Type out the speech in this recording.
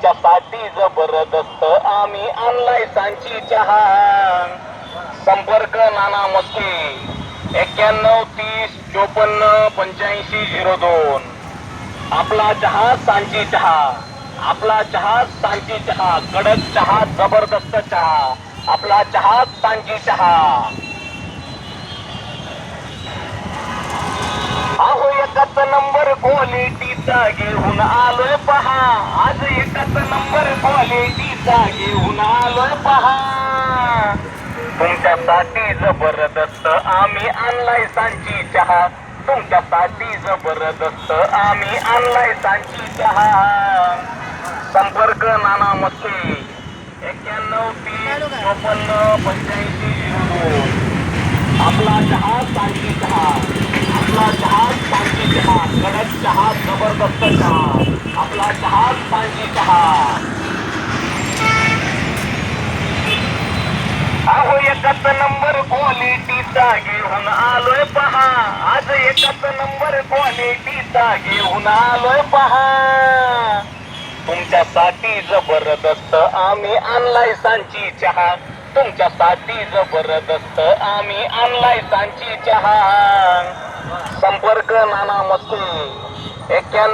तुमच्यासाठी जबरदस्त आम्ही आणलाय सांची चहा. संपर्क नाना मस्के 91 30 54 85 02. आपला चहा सांची चहा. आपला चहा सांची चहा. कडक चहा, जबरदस्त चहा. आपला चहा सांची चहा. अहो एकच नंबर क्वालिटीचा घेऊन आलोय पहा. आज एकच नंबर क्वालिटीचा घेऊन आलोय पहा. तुमच्यासाठी जबरदस्त आम्ही आणलाय सांची चहा. तुमच्यासाठी जबरदस्त आम्ही आणलाय सांची चहा. संपर्क नाना मस्के 91 30 54 85 02. आपला चहा सांची चहा. आपला चहा सांची चहा. कडक चहा, जबरदस्त चहा. आपला चहा सांची चहा. अहो एकच नंबर क्वालिटीचा घेऊन आलोय पहा. आज एकच नंबर क्वालिटीचा घेऊन आलोय पहा. तुमच्यासाठी जबरदस्त आम्ही आणलाय सांची चहा. तुमच्यासाठी जबरदस्त आम्ही आणलाय सांची चहा. संपर्क नाना मस्के 91